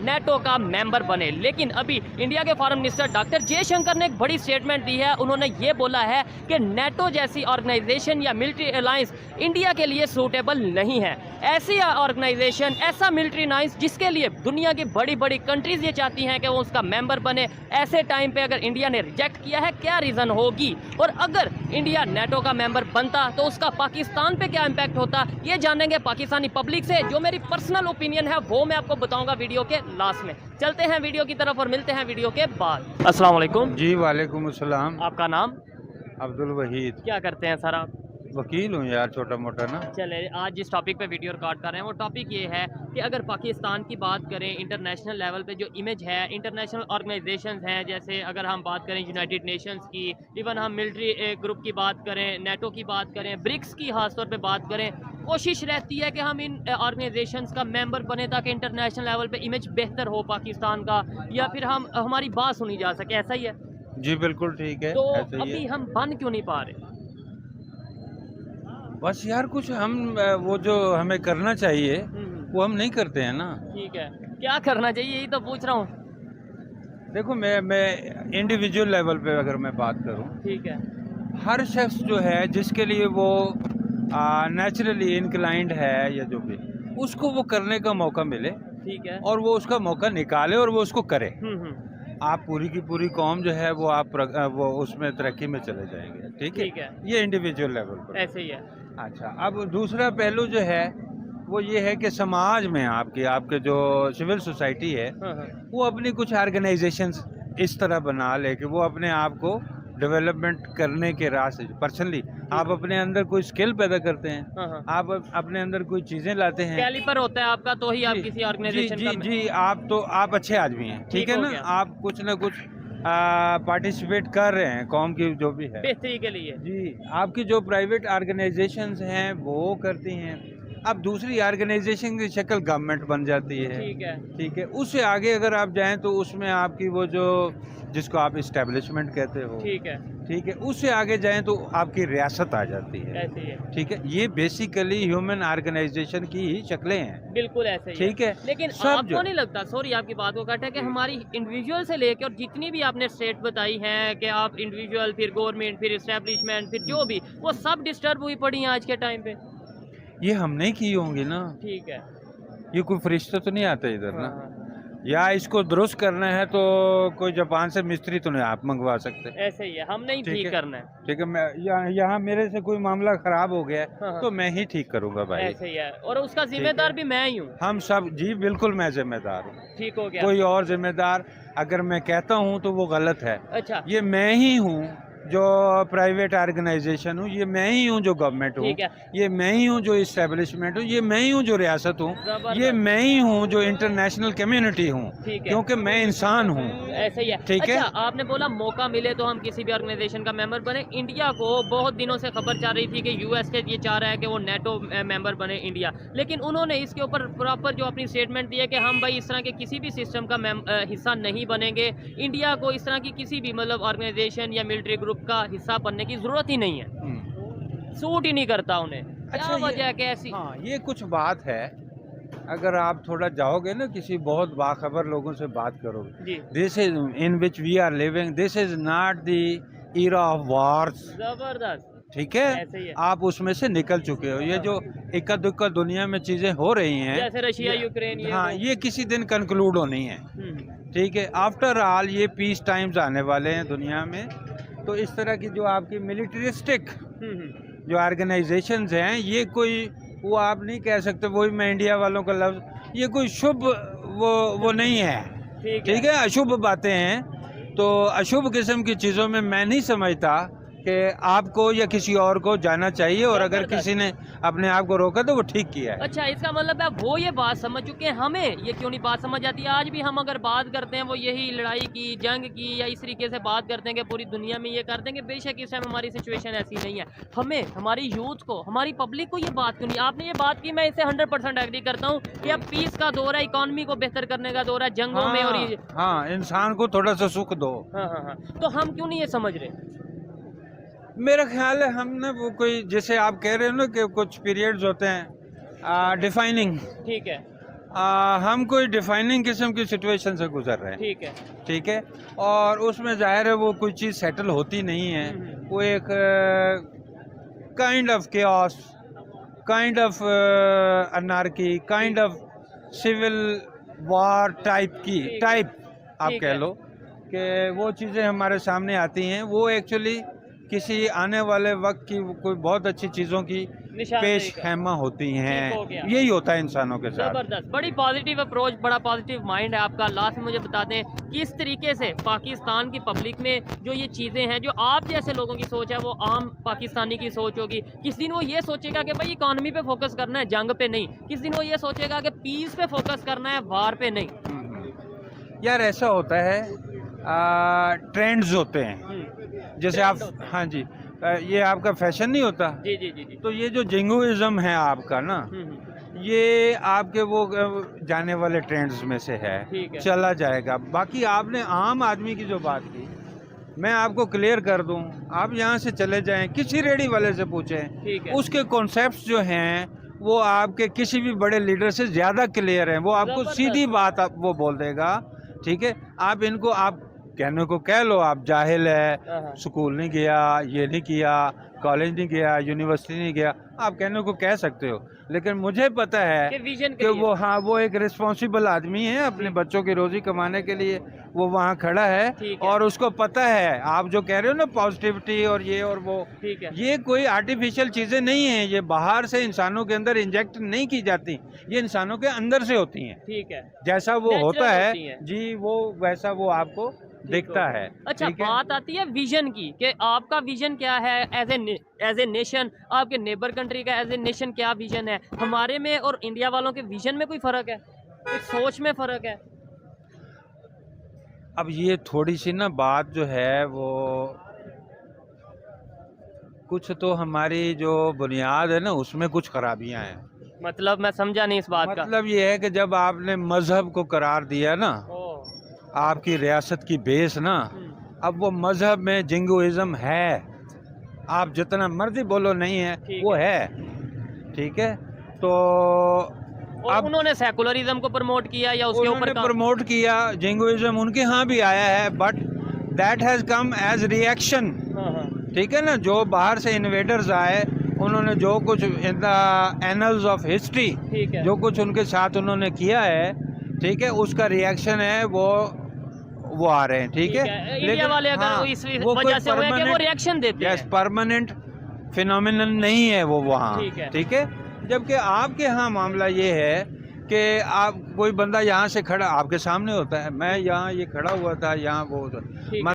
NATO का member बने। लेकिन अभी इंडिया के फॉरेन मिनिस्टर डॉक्टर जयशंकर ने एक बड़ी स्टेटमेंट दी है। उन्होंने ये बोला है कि नेटो जैसी ऑर्गेनाइजेशन या मिलिट्री अलायंस इंडिया के लिए सूटेबल नहीं है। ऐसी ऑर्गेनाइजेशन, ऐसा मिलिट्री अलायंस जिसके लिए दुनिया की बड़ी बड़ी कंट्रीज ये चाहती हैं कि वो उसका मेंबर बने, ऐसे टाइम पे अगर इंडिया ने रिजेक्ट किया है, क्या रीज़न होगी? और अगर इंडिया नेटो का मेंबर बनता तो उसका पाकिस्तान पे क्या इम्पैक्ट होता, ये जानेंगे पाकिस्तानी पब्लिक से। जो मेरी पर्सनल ओपिनियन है वो मैं आपको बताऊंगा वीडियो के लास्ट में। चलते हैं वीडियो की तरफ और मिलते हैं वीडियो के बाद। अस्सलाम वालेकुम जी वालेकुम अस्सलाम। आपका नाम? अब्दुल वहीद। क्या करते हैं सर आप? वकील हूँ यार, छोटा मोटा ना। चले, आज जिस टॉपिक पे वीडियो रिकॉर्ड कर रहे हैं वो टॉपिक ये है कि अगर पाकिस्तान की बात करें, इंटरनेशनल लेवल पे जो इमेज है, इंटरनेशनल ऑर्गेनाइजेशंस हैं, जैसे अगर हम बात करें यूनाइटेड नेशंस की, इवन हम मिलिट्री ग्रुप की बात करें, नेटो की बात करें, ब्रिक्स की खासतौर पे बात करें, कोशिश रहती है कि हम इन ऑर्गेनाइजेशंस का मेंबर बने ताकि इंटरनेशनल लेवल पे इमेज बेहतर हो पाकिस्तान का, या फिर हम हमारी बात सुनी जा सके। ऐसा ही है? जी बिल्कुल ठीक है, तो ऐसे ही अभी है। हम बन क्यों नहीं पा रहे? बस यार कुछ हम वो जो हमें करना चाहिए वो हम नहीं करते हैं ना। ठीक है, क्या करना चाहिए यही तो पूछ रहा हूँ। देखो मैं इंडिविजुअल लेवल पे अगर मैं बात करूँ, ठीक है। हर शख्स जो है जिसके लिए वो नेचुरली इंक्लाइंड है या जो भी, उसको वो करने का मौका मिले ठीक है। और वो उसका मौका निकाले और वो उसको करे। आप पूरी की पूरी कौम जो है वो वो उसमें तरक्की में चले जाएंगे। ठीक है, ये इंडिविजुअल लेवल पर ऐसे ही है। अच्छा, अब दूसरा पहलू जो है वो ये है कि समाज में आपके जो सिविल सोसाइटी है वो अपनी कुछ ऑर्गेनाइजेशंस इस तरह बना ले कि वो अपने आप को डेवलपमेंट करने के रास्ते, पर्सनली आप अपने अंदर कोई स्किल पैदा करते हैं, आप अपने अंदर कोई चीज़ें लाते हैं, कैलिपर होता है आपका, तो ही आप जी, किसी ऑर्गेनाइजेशन का जी आप अच्छे आदमी हैं। ठीक है ना, आप कुछ ना कुछ पार्टिसिपेट कर रहे हैं कौम की जो भी है बेहतरी के लिए। जी। आपकी जो प्राइवेट ऑर्गेनाइजेशंस हैं वो करती हैं। अब दूसरी ऑर्गेनाइजेशन की शक्ल गवर्नमेंट बन जाती है। ठीक है, उससे आगे अगर आप जाएं तो उसमें आपकी वो जो जिसको आप इस्टेब्लिशमेंट कहते हो, ठीक है, उससे आगे जाएं तो आपकी रियासत आ जाती है। ऐसे ही है। ठीक है, ये बेसिकली ह्यूमन ऑर्गेनाइजेशन की ही शक्लें हैं। बिल्कुल ऐसे ही ठीक है, लेकिन आपको नहीं लगता, सॉरी आपकी बात को काटा, कि हमारी इंडिविजुअल से लेके और जितनी भी आपने स्टेट बताई हैं कि आप इंडिविजुअल, फिर गवर्नमेंट, फिर इस्टेब्लिशमेंट, फिर जो भी, वो सब डिस्टर्ब हुई पड़ी हैं आज के टाइम पे? ये हमने की होंगी ना। ठीक है। ये कोई फरिश्ता तो नहीं आता इधर ना। या इसको दुरुस्त करना है तो कोई जापान से मिस्त्री तो नहीं आप मंगवा सकते। ऐसे ही है, हम नहीं ठीक करना है। ठीक है, मैं यहाँ मेरे से कोई मामला खराब हो गया तो मैं ही ठीक करूँगा भाई। ऐसे ही है, और उसका जिम्मेदार भी मैं ही हूँ। हम सब जी बिल्कुल, मैं जिम्मेदार हूँ। ठीक हो गया। कोई और जिम्मेदार अगर मैं कहता हूँ तो वो गलत है। अच्छा, ये मैं ही हूँ जो प्राइवेट ऑर्गेनाइजेशन हूँ, ये मैं ही हूँ जो गवर्नमेंट हूँ, ये मैं ही हूँ जो इस्टेब्लिशमेंट हूँ, ये मैं ही हूँ जो रियासत हूँ, ये मैं ही हूँ जो इंटरनेशनल कम्युनिटी हूँ, क्योंकि मैं इंसान हूँ। ऐसे ही है। ठीक है। अच्छा, आपने बोला मौका मिले तो हम किसी भी ऑर्गेनाइजेशन का मेंबर बने। इंडिया को बहुत दिनों से खबर चल रही थी कि यूएस के ये चाह रहा है कि वो नेटो मेंबर बने इंडिया, लेकिन उन्होंने इसके ऊपर प्रॉपर जो अपनी स्टेटमेंट दी है कि हम भाई इस तरह के किसी भी सिस्टम का हिस्सा नहीं बनेंगे। इंडिया को इस तरह की किसी भी मतलब ऑर्गेनाइजेशन या मिलिट्री ग्रुप का हिस्सा बनने की जरूरत ही नहीं है, सूट ही नहीं करता उन्हें। अच्छा, क्या वजह है कैसी? हाँ, ये कुछ बात है। अगर आप थोड़ा जाओगे ना, किसी बहुत बाखबर लोगों से बात करोगे, this is in which we are living, this is not the era of wars. जबरदस्त। ठीक है, आप उसमें से निकल चुके हो। ये जो इक्का दुक्का दुनिया में चीजें हो रही हैं, जैसे रशिया यूक्रेन, हाँ, ये किसी दिन कंक्लूड होनी है। ठीक है, आफ्टर ऑल ये पीस टाइम्स आने वाले हैं दुनिया में। तो इस तरह की जो आपकी मिलिट्रिस्टिक जो ऑर्गेनाइजेशंस हैं, ये कोई वो आप नहीं कह सकते, वही मैं इंडिया वालों का लफ्ज़, ये कोई शुभ वो नहीं है। ठीक है, अशुभ बातें हैं। तो अशुभ किस्म की चीज़ों में मैं नहीं समझता कि आपको या किसी और को जाना चाहिए, और अगर किसी ने अपने आप को रोका तो वो ठीक किया है। अच्छा, इसका मतलब है वो ये बात समझ चुके हैं, हमें ये क्यों नहीं बात समझ आती? आज भी हम अगर बात करते हैं वो यही लड़ाई की, जंग की, या इस तरीके से बात करते हैं कि पूरी दुनिया में ये कर देंगे। बेशक इस टाइम हमारी सिचुएशन ऐसी नहीं है। हमें, हमारी यूथ को, हमारी पब्लिक को ये बात क्यों नहीं? आपने ये बात की, मैं इससे 100% एग्री करता हूँ कि अब पीस का दौर है, इकोनॉमी को बेहतर करने का दौर है, जंगों में और हाँ, इंसान को थोड़ा सा सुख दो। हाँ, तो हम क्यों नहीं ये समझ रहे? मेरा ख्याल है हमने वो कोई, जैसे आप कह रहे हो ना कि कुछ पीरियड्स होते हैं डिफाइनिंग। ठीक है, हम कोई डिफाइनिंग किस्म की सिचुएशन से गुजर रहे हैं, ठीक है। ठीक है, और उसमें जाहिर है वो कोई चीज़ सेटल होती नहीं है, वो एक kind of chaos, kind of anarchy, kind of civil war type आप ठीक कह है। लो कि वो चीज़ें हमारे सामने आती हैं, वो एक्चुअली किसी आने वाले वक्त की कोई बहुत अच्छी चीज़ों की निशानदेही पेश का। खैमा होती ठीक हो हैं, गया। यही होता है इंसानों के साथ। जबरदस्त, बड़ी पॉजिटिव अप्रोच, बड़ा पॉजिटिव माइंड है आपका। लास्ट में मुझे बता दें किस तरीके से पाकिस्तान की पब्लिक में जो ये चीज़ें हैं, जो आप जैसे लोगों की सोच है, वो आम पाकिस्तानी की सोच होगी। किस दिन वो ये सोचेगा कि भाई इकॉनमी पे फोकस करना है, जंग पे नहीं। किस दिन वो ये सोचेगा कि पीस पे फोकस करना है, वार पे नहीं। यार ऐसा होता है, ट्रेंड्स होते हैं, जैसे आप, ट्रेंड होते हैं। हाँ जी, ये आपका फैशन नहीं होता, जी जी जी जी। तो ये जो जिंगोइज्म है आपका ना, ये आपके वो जाने वाले ट्रेंड्स में से है, ठीक है। चला जाएगा। बाकी आपने आम आदमी की जो बात की, मैं आपको क्लियर कर दूं, आप यहाँ से चले जाएं, किसी रेडी वाले से पूछें, ठीक है। उसके कॉन्सेप्ट्स जो हैं वो आपके किसी भी बड़े लीडर से ज़्यादा क्लियर हैं, वो आपको जबरदस्त। सीधी बात वो बोल देगा, ठीक है। आप इनको आप कहने को कह लो आप जाहिल है, स्कूल नहीं गया, ये नहीं किया, कॉलेज नहीं गया, यूनिवर्सिटी नहीं गया, आप कहने को कह सकते हो, लेकिन मुझे पता है कि विजन कि वो, हाँ, वो एक रिस्पॉन्सिबल आदमी है, अपने बच्चों की रोजी कमाने के लिए वो वहाँ खड़ा है, ठीक है। और उसको पता है, आप जो कह रहे हो ना पॉजिटिविटी और ये और वो, ठीक है। ये कोई आर्टिफिशियल चीज़ें नहीं हैं, ये बाहर से इंसानों के अंदर इंजेक्ट नहीं की जाती, ये इंसानों के अंदर से होती हैं। ठीक है। जैसा वो Natural होता है होती हैं। जी, वो वैसा वो आपको दिखता है। अच्छा, ठीक है? बात आती है विजन की कि आपका विजन क्या है एज ए नेशन, आपके नेबर कंट्री का एज ए नेशन क्या विजन है। हमारे में और इंडिया वालों के विजन में कोई फ़र्क है, कोई सोच में फ़र्क है? अब ये थोड़ी सी ना बात जो है वो, कुछ तो हमारी जो बुनियाद है ना उसमें कुछ खराबियां हैं। मतलब मैं समझा नहीं इस बात का। मतलब ये है कि जब आपने मजहब को करार दिया ना, आपकी रियासत की बेस ना, अब वो मजहब में जिंगोइज्म है, आप जितना मर्जी बोलो नहीं है, ठीक वो है। है, ठीक है। तो और अब उन्होंने सेकुलरिज्म को प्रमोट किया या उसके ऊपर उन्होंने प्रमोट किया, जिंगोइज्म उनके यहाँ भी आया है, but that has come as reaction, ठीक है ना। जो बाहर से इन्वेडर्स आए, उन्होंने जो कुछ in the annuls of history, ठीक है। जो कुछ उनके साथ उन्होंने किया है, ठीक है, उसका रिएक्शन है, वो आ रहे हैं, ठीक है। इंडिया वाले अगर इस वजह से हुआ है कि वो रिएक्शन देते हैं, परमानेंट फिनोमिनन नहीं है वो वहाँ, ठीक है। ठीक है। जबकि आपके यहाँ मामला ये है कि आप कोई बंदा यहाँ से खड़ा आपके सामने होता है, मैं यहाँ ये खड़ा हुआ था, यहाँ वो ठीक